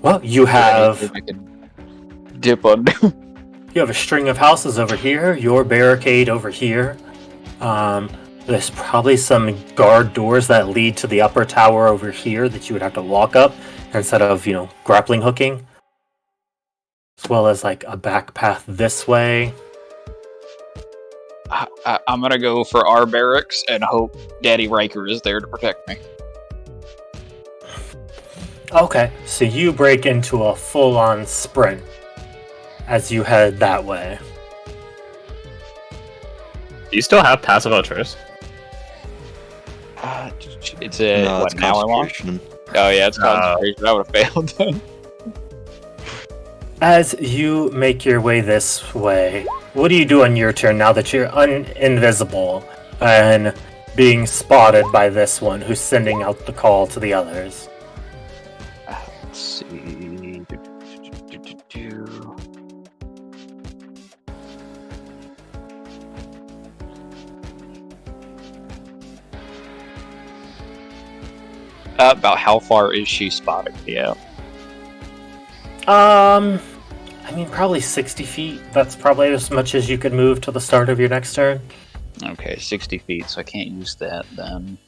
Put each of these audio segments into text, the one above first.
Well, you have I can dip under. you have a string of houses over here. Your barricade over here. There's probably some guard doors that lead to the upper tower over here that you would have to walk up instead of grappling hooking. As well as like a back path this way. I'm gonna go for our barracks and hope Daddy Riker is there to protect me. Okay, so you break into a full-on sprint as you head that way. Do you still have passive on choice? It's a No, what, it's an hour long? concentration. Oh yeah, it's concentration. I would have failed then. As you make your way this way, what do you do on your turn now that you're invisible and being spotted by this one who's sending out the call to the others? Let's see. About how far is she spotting me out? I mean, probably 60 feet. That's probably as much as you could move to the start of your next turn. Okay, 60 feet, so I can't use that then.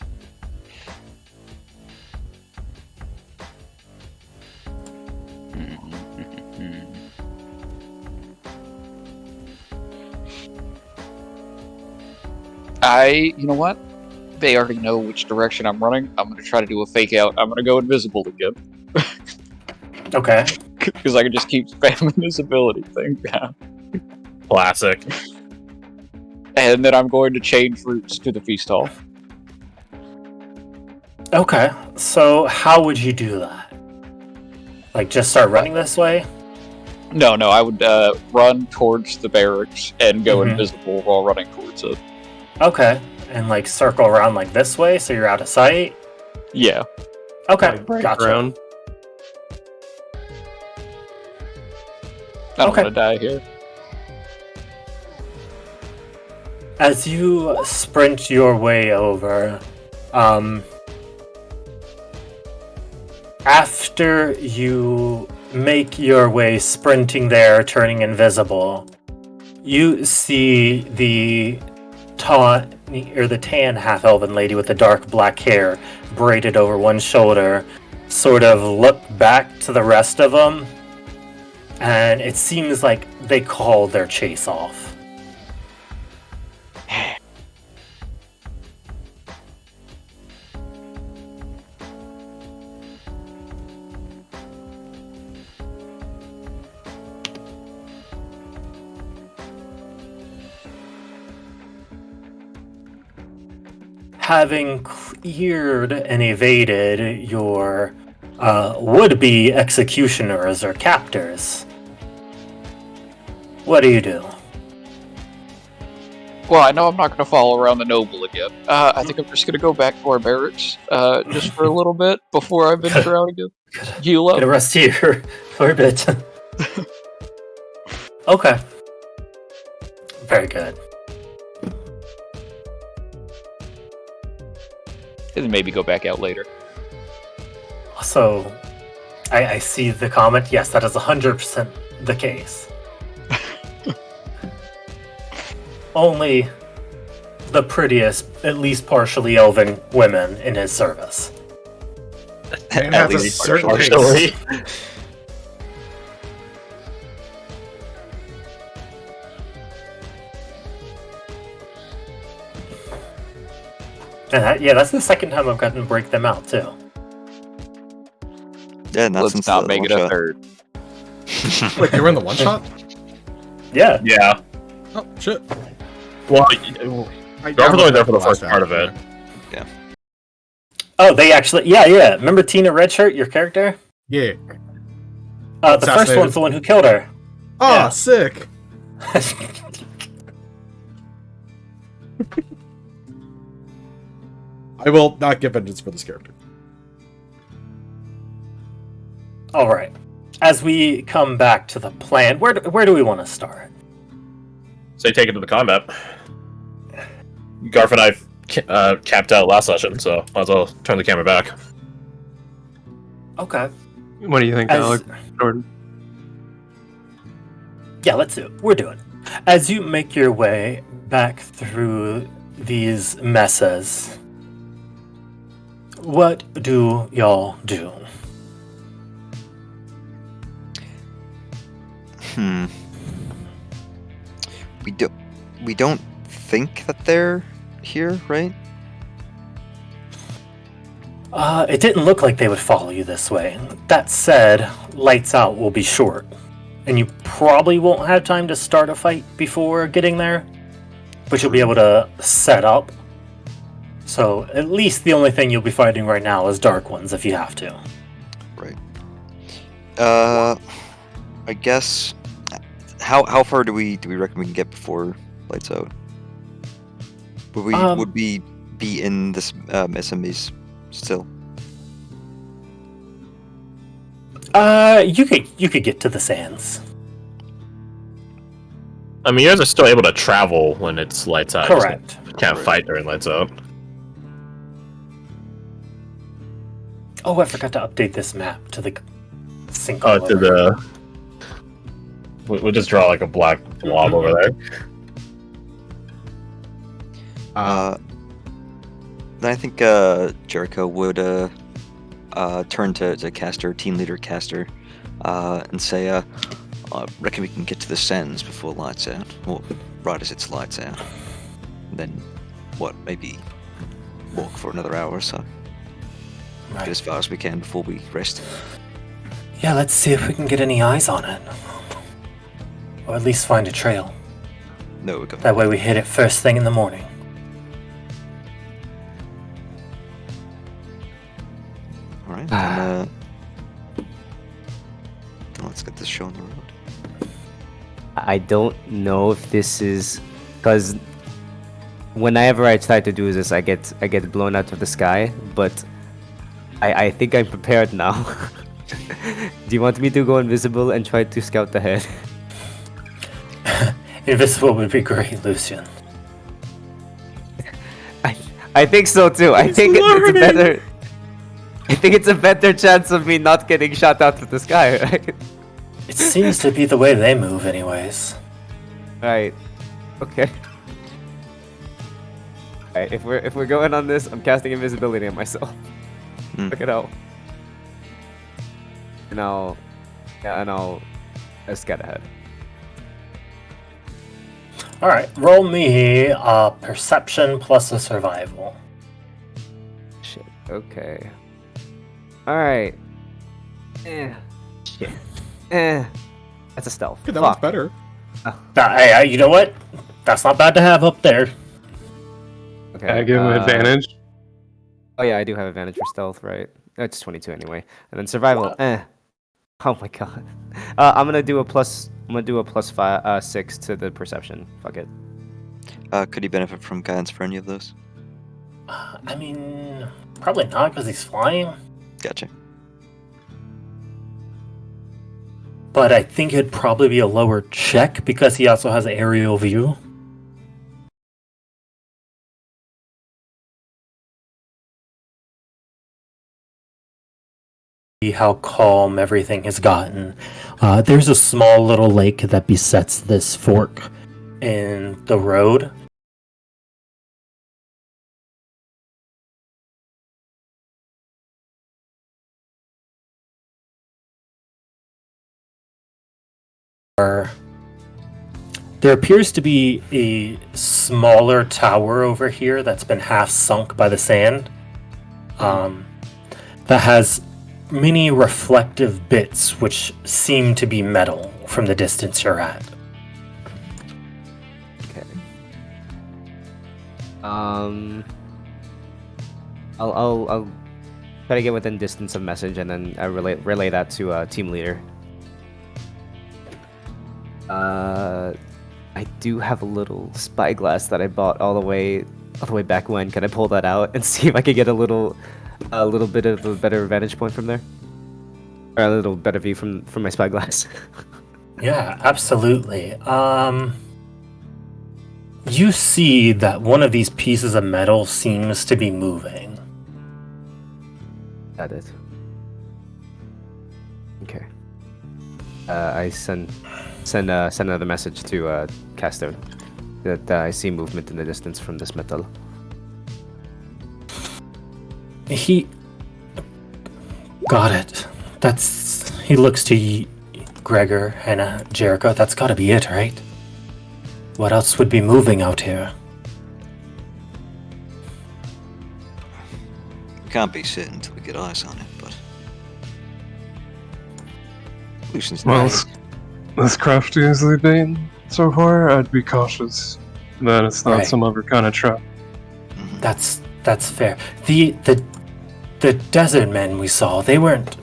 You know what? They already know which direction I'm running. I'm going to try to do a fake out. I'm going to go invisible again. Okay. Because I can just keep spamming this ability thing down. Classic. And then I'm going to change routes to the feast hall. Okay, so how would you do that? Like, just start running this way? No, I would run towards the barracks and go invisible while running towards it. Okay, and like circle around like this way so you're out of sight? Yeah. Okay, Break gotcha. around. I don't Okay. want to die here. As you sprint your way over, after you make your way sprinting there, turning invisible, you see the tan half-elven lady with the dark black hair braided over one shoulder sort of look back to the rest of them, and it seems like they called their chase off. Having cleared and evaded your would-be executioners or captors, what do you do? Well, I know I'm not going to follow around the noble again. I think I'm just going to go back to our barracks just for a little bit before I venture out again. Heal Get a up. rest here for a bit. Okay. Very good. And maybe go back out later. So, I see the comment. Yes, that is 100% the case. Only the prettiest, at least partially elven women in his service. Man At has a least certain partially. And that's the second time I've gotten to break them out, too. Yeah, not Let's since not the make one it a shot. third. Wait, you were in the one shot? Yeah. Yeah. Oh shit! Well, I Garth was only there for the last first part of it. Oh, they actually... Yeah. Remember Tina Redshirt, your character? Yeah. The first Assassinated. one's the one who killed her. Oh, Yeah. sick! I will not give vengeance for this character. All right. As we come back to the plan, where do we want to start? So you take it to the combat. Garth and I capped out last session, so might as well turn the camera back. Okay. What do you think, Alec? Jordan? Yeah, let's do it. We're doing it. As you make your way back through these messes, what do y'all do? We don't think that they're here, right? It didn't look like they would follow you this way. That said, lights out will be short, and you probably won't have time to start a fight before getting there, but you'll be able to set up. So at least the only thing you'll be fighting right now is dark ones if you have to. Right. I guess. How far do we reckon we can get before lights out? Would we be in this SMBs still? You could get to the sands. I mean, you guys are still able to travel when it's lights out. Correct. You can't fight during lights out. Oh, I forgot to update this map to the sinkhole. Oh, to the. We'll just draw like a black blob over there. Then I think Jericho would turn to Caster, team leader Caster, and say, reckon we can get to the sands before lights out, or right as it's lights out. Then, maybe walk for another hour or so. Right. Get as far as we can before we rest. Yeah, let's see if we can get any eyes on it. Or at least find a trail. No, we got That way we hit it first thing in the morning. all right. Then let's get this show on the road. I don't know if this is because whenever I try to do this, I get blown out of the sky. But I think I'm prepared now. Do you want me to go invisible and try to scout ahead? Invisible would be great, Lucian. I think so too. I think it's a better. I think it's a better chance of me not getting shot out of the sky, right? It seems to be the way they move, anyways. Right. Okay. Alright, if we're going on this, I'm casting invisibility on myself. Look it out. And I'll scout ahead. Alright, roll me a perception plus a survival. Shit. Okay. Alright. Shit. That's a stealth. Okay, that one's better. Hey, you know what? That's not bad to have up there. Okay. I give him advantage. Oh yeah, I do have advantage for stealth, right? It's 22 anyway. And then survival. Oh my god. I'm gonna do a plus 6 to the perception. Fuck it. Could he benefit from guidance for any of those? I mean, probably not because he's flying. Gotcha. But I think it'd probably be a lower check because he also has aerial view. See how calm everything has gotten. There's a small little lake that besets this fork in the road. There appears to be a smaller tower over here that's been half sunk by the sand. That has many reflective bits which seem to be metal from the distance you're at. Okay. I'll try to get within distance of message and then I relay that to team leader. I do have a little spyglass that I bought all the way back when. Can I pull that out and see if I could get a little bit of a better vantage point from there, or a little better view from my spyglass? Yeah, absolutely. You see that one of these pieces of metal seems to be moving. Got it. Okay. I send another message to Caster that I see movement in the distance from this metal. He got it. He looks to Gregor and Jericho. That's got to be it, right? What else would be moving out here? We can't be certain until we get eyes on it, but Lucian's Well, nice. this crafty as they've been so far, I'd be cautious that it's not Right. some other kind of trap. Mhm. That's fair. The desert men we saw, they weren't.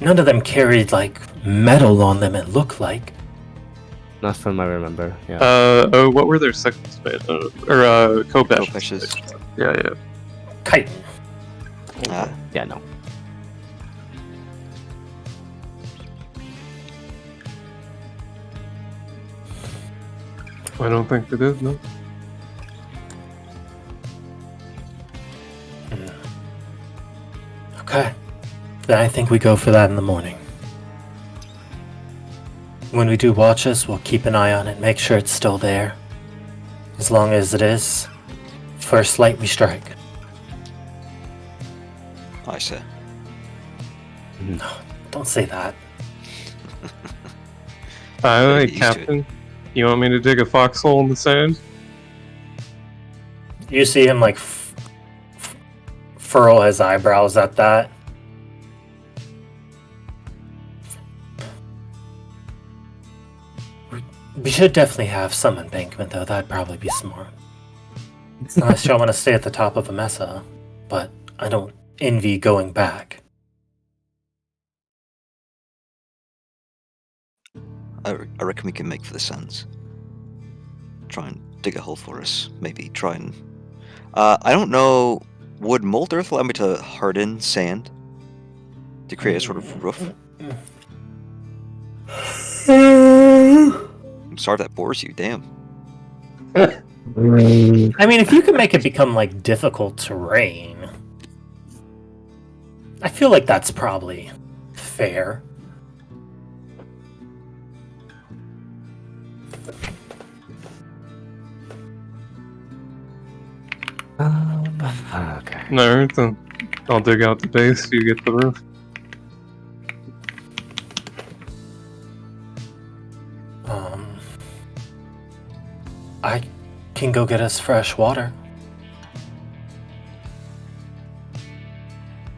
None of them carried like metal on them. It looked like. Not from I remember. Yeah. What were their seconds made of? Or Kopesh's. Kopesh's. Yeah. Chitin. Ah, Yeah. No. I don't think they did, no. Okay. Then I think we go for that in the morning. When we do watches, we'll keep an eye on it, make sure it's still there. As long as it is, first light we strike. I say. Don't say that. Aye, get used to it. Captain. You want me to dig a foxhole in the sand? You see him like furrow his eyebrows at that. We should definitely have some embankment, though. That'd probably be smart. Unless y'all want to stay at the top of a mesa, but I don't envy going back. I reckon we can make for the sands. Try and dig a hole for us. Maybe try and. I don't know. Would molten earth allow me to harden sand to create a sort of roof? I'm sorry if that bores you. Damn. I mean, if you can make it become like difficult terrain, I feel like that's probably fair. Okay. Alright, then I'll dig out the base, you get the roof. I can go get us fresh water.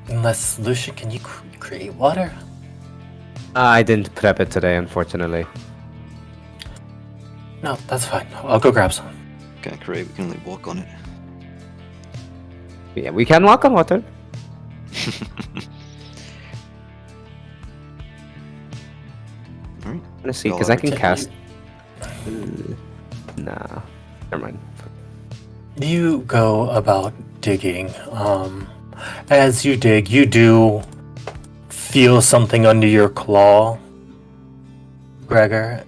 Unless, Lucian, can you create water? I didn't prep it today, unfortunately. No, that's fine. I'll go grab some. Can't create. We can only walk on it. Yeah, we can walk on water. Alright. Let's see, Well, because I can can cast. Nah, never mind. You go about digging. As you dig, you do feel something under your claw, Gregor.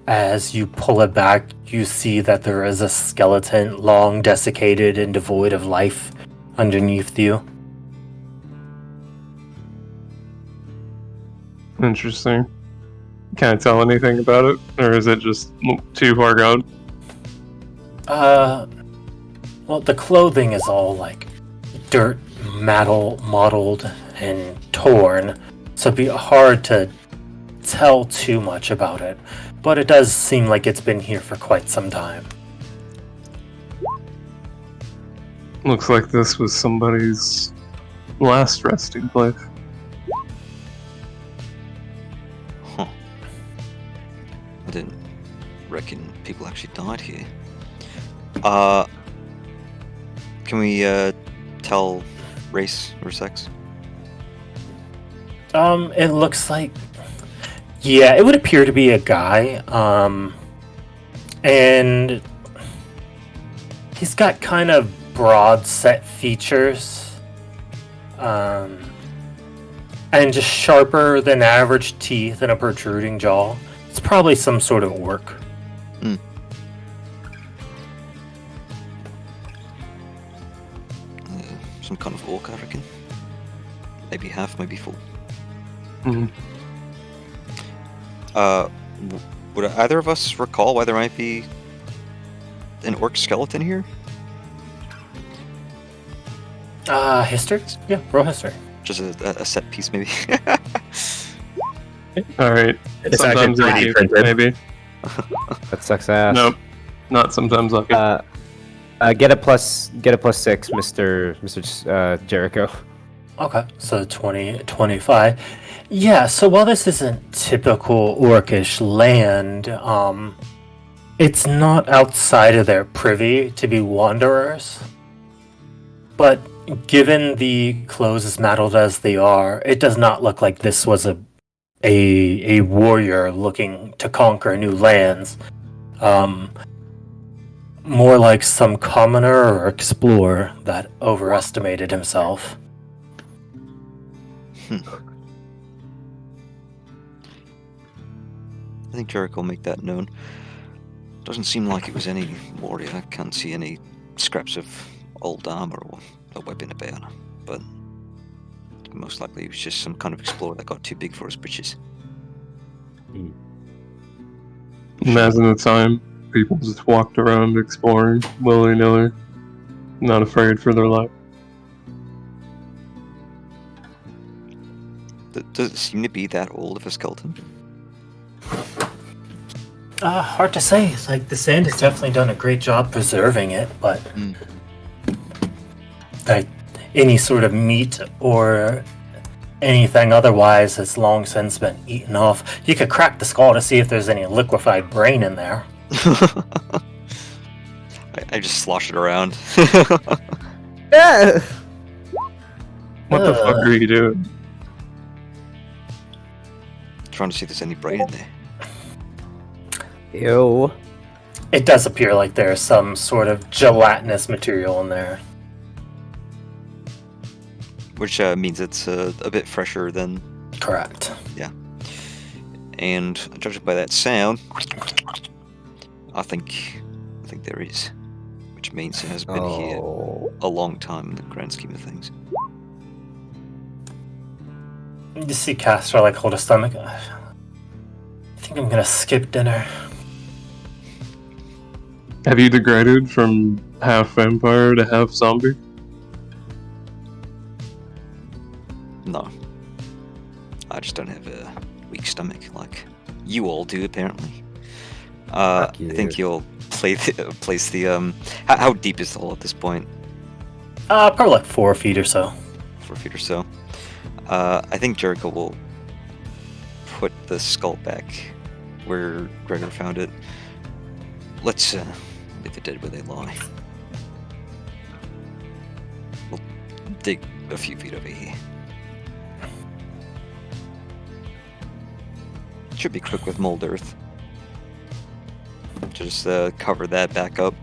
As you pull it back, you see that there is a skeleton, long desiccated and devoid of life, underneath you. Interesting. Can't tell anything about it, or is it just too far gone? Well, the clothing is all like dirt, mottled, and torn, so it'd be hard to tell too much about it. But it does seem like it's been here for quite some time. Looks like this was somebody's last resting place. Huh. I didn't reckon people actually died here. Can we tell race or sex? It looks like, yeah, it would appear to be a guy. And he's got kind of broad set features. And just sharper than average teeth and a protruding jaw. It's probably some sort of orc. Some kind of orc, I reckon. Maybe half, maybe full. Mhm. Would either of us recall why there might be an orc skeleton here? History? Yeah, roll history. Just a set piece, maybe. All right. It's Sometimes actually 3D lucky, printed. maybe. That sucks ass. Nope. Not sometimes lucky. Get a plus 6, Mr. Jericho. Okay, so 20, 25. Yeah, so while this isn't typical orcish land, it's not outside of their privy to be wanderers. But given the clothes as matted as they are, it does not look like this was a warrior looking to conquer new lands. More like some commoner or explorer that overestimated himself. I think Jericho will make that known. Doesn't seem like it was any warrior. I can't see any scraps of old armor or a weapon about, but most likely it was just some kind of explorer that got too big for his britches. Imagine the time people just walked around exploring willy-nilly, not afraid for their life. Does it seem to be that old of a skeleton? Hard to say. It's like the sand has definitely done a great job preserving it, but like any sort of meat or anything otherwise has long since been eaten off. You could crack the skull to see if there's any liquefied brain in there. I just slosh it around. Yeah. What the fuck are you doing? Trying to see if there's any brain in there. Ew. It does appear like there's some sort of gelatinous material in there. Which means it's a bit fresher than... Correct. And judging by that sound, I think there is. Which means it has been here a long time in the grand scheme of things. You see Castor like hold his stomach. I think I'm gonna skip dinner. Have you degraded from half vampire to half zombie? No. I just don't have a weak stomach like you all do, apparently. I think you'll place the how deep is the hole at this point? Probably like 4 feet or so. 4 feet or so. I think Jericho will put the skull back where Gregor found it. Let's leave the dead where they lie. We'll dig a few feet over here. Should be quick with mold earth. Just cover that back up.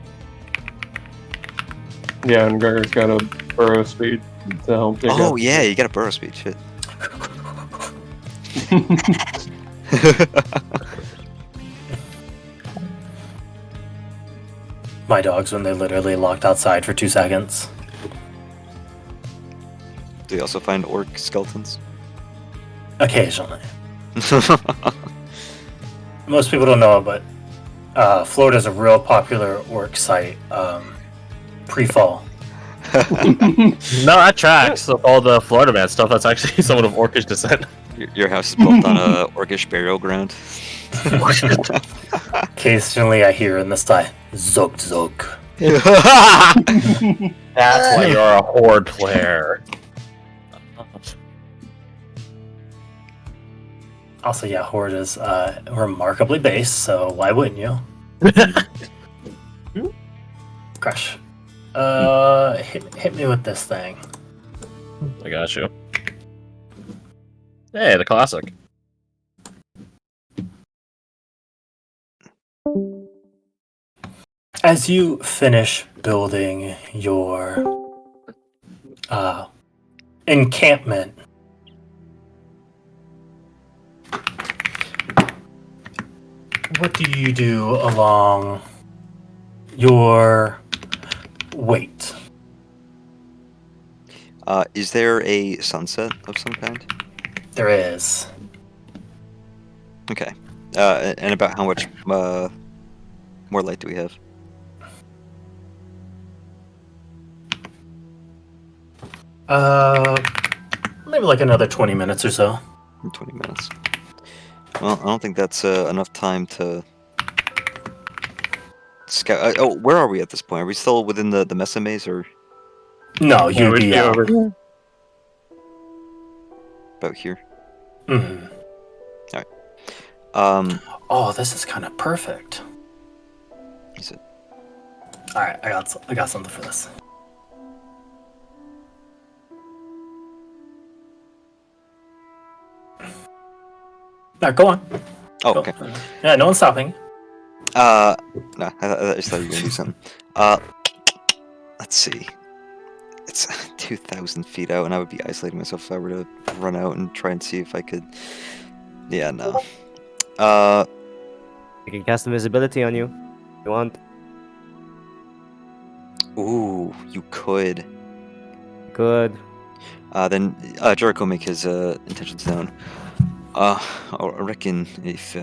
Yeah, and Gregor's got a burrow speed to help dig Oh up. yeah, you got a burrow speed. Shit. My dogs when they literally locked outside for 2 seconds. Do you also find orc skeletons? Occasionally. Most people don't know, but Florida's a real popular orc site. Pre-fall. No, that tracks. All the Florida man stuff, that's actually someone of orcish descent. Your house is built on a orcish burial ground. Occasionally I hear in the sty, Zog Zog. That's why you're a horde player. Also, yeah, Horde is remarkably base, so why wouldn't you? Crush. Hit me with this thing. I got you. Hey, the classic. As you finish building your encampment, what do you do along your wait? Is there a sunset of some kind? There is. Okay. And about how much more light do we have? Maybe like another 20 minutes or so. 20 minutes. Well, I don't think that's enough time to scout. Oh, where are we at this point? Are we still within the Mesa maze, or No, Yeah, you'd we'd be be out. over. about here? Mhm. Oh, this is kind of perfect. Is it? All right, I got something for this. Now go on. Oh, Go. okay. Yeah, no one's stopping. No, I just thought you were gonna do something. Let's see. It's 2,000 feet out, and I would be isolating myself if I were to run out and try and see if I could. Yeah, no. I can cast invisibility on you. If you want? Ooh, you could. Good. Then Jericho make his intentions known. I reckon if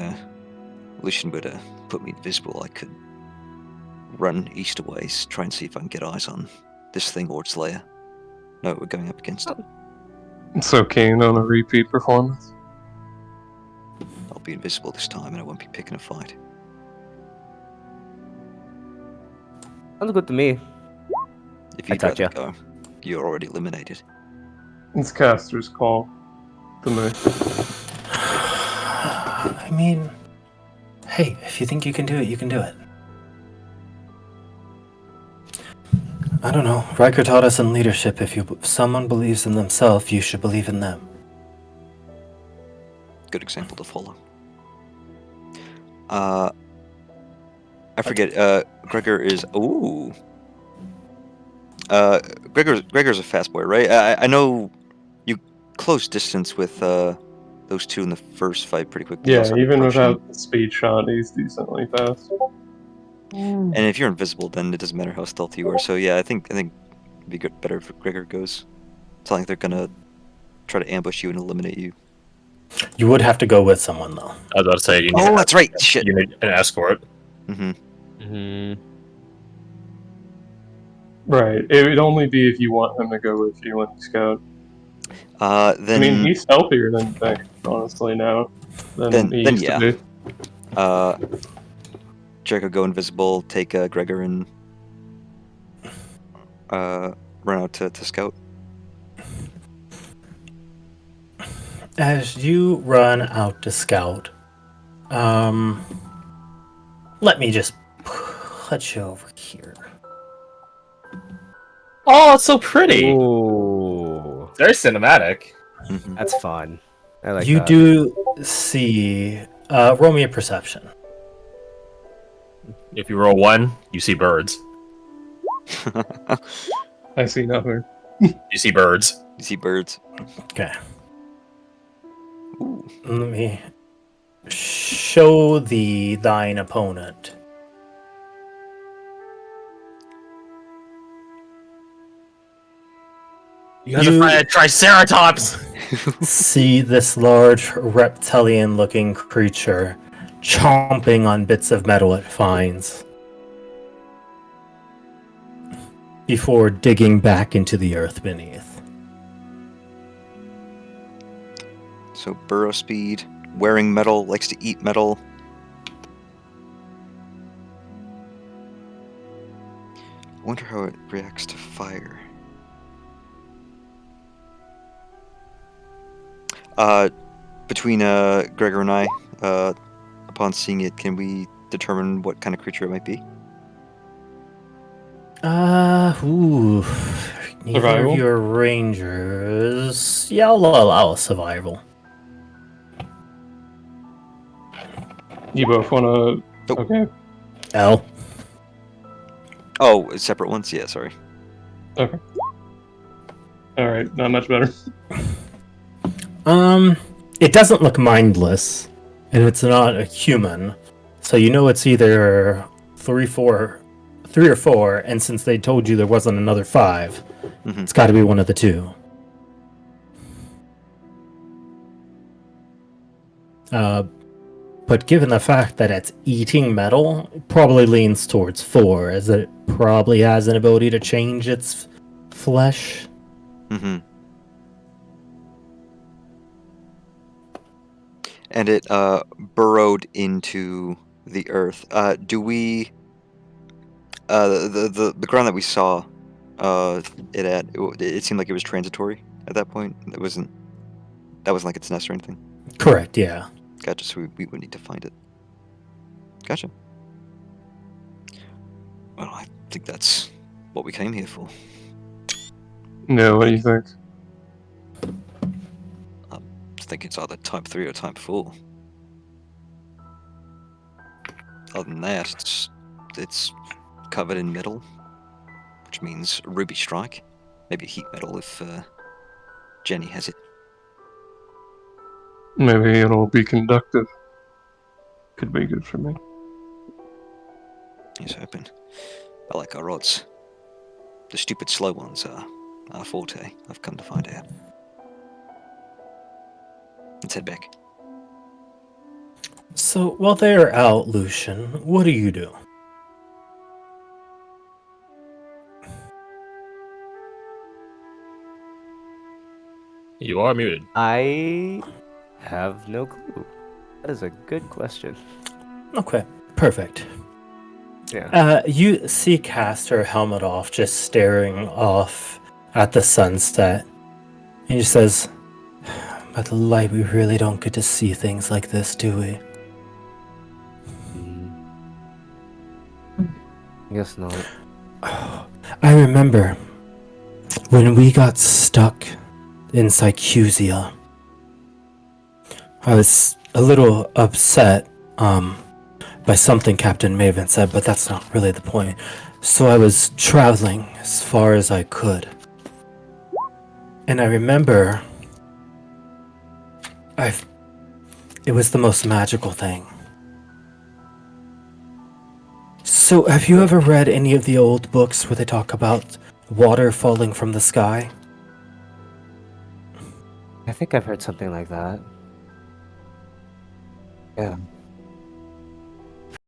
Lucian would put me invisible, I could run east a ways, try and see if I can get eyes on this thing or its lair. No, we're going up against it. So keen on a repeat performance. I'll be invisible this time, and I won't be picking a fight. Sounds good to me. If I you'd touch rather go, you're already eliminated. It's caster's call to me. I mean, hey, if you think you can do it, you can do it. I don't know. Riker taught us in leadership, if someone believes in themselves, you should believe in them. Good example to follow. I forget. Gregor is. Ooh. Gregor's a fast boy, right? I know you close distance with those two in the first fight pretty quickly. Yeah, Also even approaching. without the speed shot, he's decently fast. And if you're invisible, then it doesn't matter how stealthy you are. So yeah, I think it'd be good, better if Gregor goes. It's not like they're gonna try to ambush you and eliminate you. You would have to go with someone, though. I was about to say you need, Oh, that's right. Shit. you need an escort. Mm-hmm. Mm-hmm. Right. It would only be if you want him to go with you when you scout. Then. I mean, he's stealthier than you think, honestly, now. Than he Then used yeah. to be. Jericho go invisible, take Gregor and run out to scout. As you run out to scout, let me just put you over here. Oh, it's so pretty. Ooh, Very cinematic. Mm-hmm. that's fun. I like You that. do see. Roll me a perception. If you roll 1, you see birds. I see nothing. You see birds. You see birds. Okay. Ooh. Let me show thine opponent. You guys are fighting a triceratops. See this large reptilian-looking creature chomping on bits of metal it finds before digging back into the earth beneath. So burrow speed, wearing metal, likes to eat metal. I wonder how it reacts to fire. Between Gregor and I, upon seeing it, can we determine what kind of creature it might be? Neither Survival? of your rangers. Yeah, I'll allow a survival. You both want to... Nope. Okay. L. Oh, separate ones? Yeah, sorry. Okay. Alright, not much better. It doesn't look mindless, and it's not a human, so you know it's either 3 or 4, and since they told you there wasn't another 5, Mhm. it's got to be one of the two. but given the fact that it's eating metal, it probably leans towards 4, as it probably has an ability to change its flesh. Mm-hmm. And it burrowed into the earth. Do we the ground that we saw it at? It seemed like it was transitory at that point. That wasn't like its nest or anything. Correct, yeah. Gotcha. So we would need to find it. Gotcha. Well, I think that's what we came here for. Yeah, what do you think? I think it's either type 3 or type 4. Other than that, it's covered in metal, which means ruby strike. Maybe heat metal if Jenny has it. Maybe it'll be conductive. Could be good for me. He's hoping. I like our odds. The stupid slow ones are our forte, I've come to find out. Let's head back. So, while they're out, Lucian, what do you do? You are muted. I have no clue. That is a good question. Okay, perfect. Yeah. You see Caster helmet off, just staring off at the sunset. And he says, "By the light, we really don't get to see things like this, do we?" Guess not. I remember when we got stuck in Sycusia. I was a little upset by something Captain Maven said, but that's not really the point. So I was traveling as far as I could. And I remember it was the most magical thing. So have you ever read any of the old books where they talk about water falling from the sky? I think I've heard something like that. Yeah.